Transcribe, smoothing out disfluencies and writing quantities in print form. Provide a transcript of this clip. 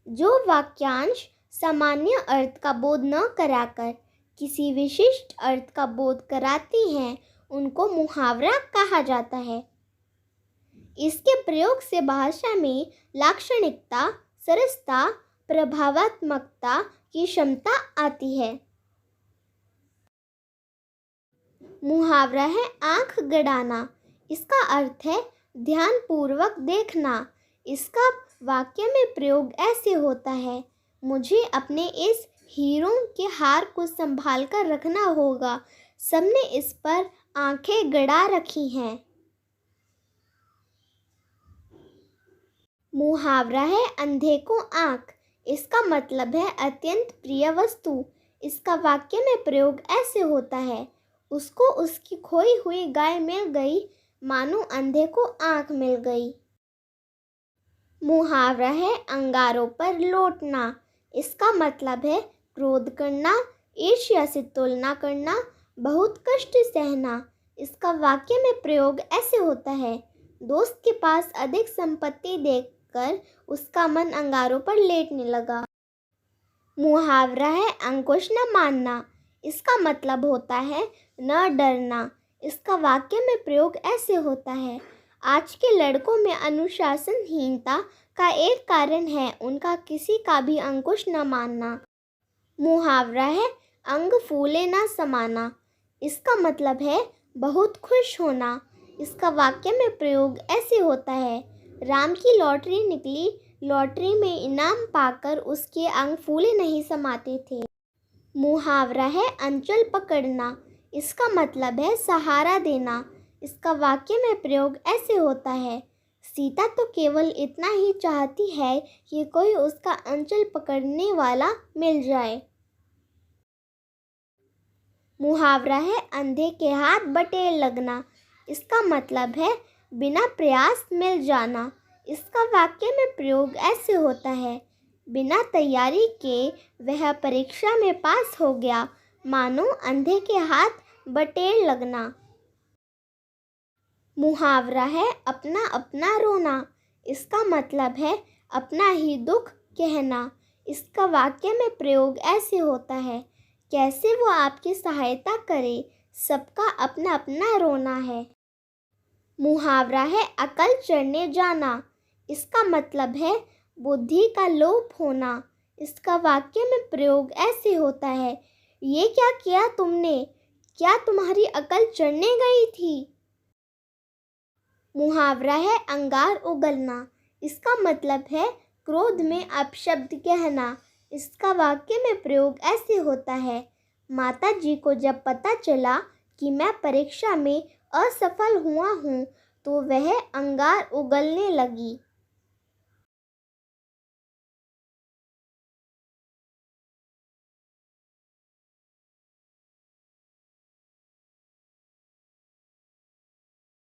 जो वाक्यांश सामान्य अर्थ का बोध न कराकर किसी विशिष्ट अर्थ का बोध कराती हैं उनको मुहावरा कहा जाता है। इसके प्रयोग से भाषा में लाक्षणिकता, सरसता, प्रभावात्मकता की क्षमता आती है। मुहावरा है आंख गड़ाना। इसका अर्थ है ध्यानपूर्वक देखना। इसका वाक्य में प्रयोग ऐसे होता है, मुझे अपने इस हीरों के हार को संभाल कर रखना होगा, सबने इस पर आंखें गड़ा रखी हैं। मुहावरा है अंधे को आंख। इसका मतलब है अत्यंत प्रिय वस्तु। इसका वाक्य में प्रयोग ऐसे होता है, उसको उसकी खोई हुई गाय मिल गई, मानो अंधे को आंख मिल गई। मुहावरा है अंगारों पर लौटना। इसका मतलब है क्रोध करना, ईर्ष्या से तुलना करना, बहुत कष्ट सहना। इसका वाक्य में प्रयोग ऐसे होता है, दोस्त के पास अधिक संपत्ति देखकर उसका मन अंगारों पर लेटने लगा। मुहावरा है अंकुश न मानना। इसका मतलब होता है न डरना। इसका वाक्य में प्रयोग ऐसे होता है, आज के लड़कों में अनुशासनहीनता का एक कारण है उनका किसी का भी अंकुश न मानना। मुहावरा है अंग फूले न समाना। इसका मतलब है बहुत खुश होना। इसका वाक्य में प्रयोग ऐसे होता है, राम की लॉटरी निकली, लॉटरी में इनाम पाकर उसके अंग फूले नहीं समाते थे। मुहावरा है अंचल पकड़ना। इसका मतलब है सहारा देना। इसका वाक्य में प्रयोग ऐसे होता है, सीता तो केवल इतना ही चाहती है कि कोई उसका अंचल पकड़ने वाला मिल जाए। मुहावरा है अंधे के हाथ बटेर लगना। इसका मतलब है बिना प्रयास मिल जाना। इसका वाक्य में प्रयोग ऐसे होता है, बिना तैयारी के वह परीक्षा में पास हो गया, मानो अंधे के हाथ बटेर लगना। मुहावरा है अपना अपना रोना। इसका मतलब है अपना ही दुख कहना। इसका वाक्य में प्रयोग ऐसे होता है, कैसे वो आपकी सहायता करे, सबका अपना अपना रोना है। मुहावरा है अकल चढ़ने जाना। इसका मतलब है बुद्धि का लोप होना। इसका वाक्य में प्रयोग ऐसे होता है, ये क्या किया तुमने, क्या तुम्हारी अकल चढ़ने गई थी। मुहावरा है अंगार उगलना। इसका मतलब है क्रोध में अपशब्द कहना। इसका वाक्य में प्रयोग ऐसे होता है, माता जी को जब पता चला कि मैं परीक्षा में असफल हुआ हूँ तो वह अंगार उगलने लगी।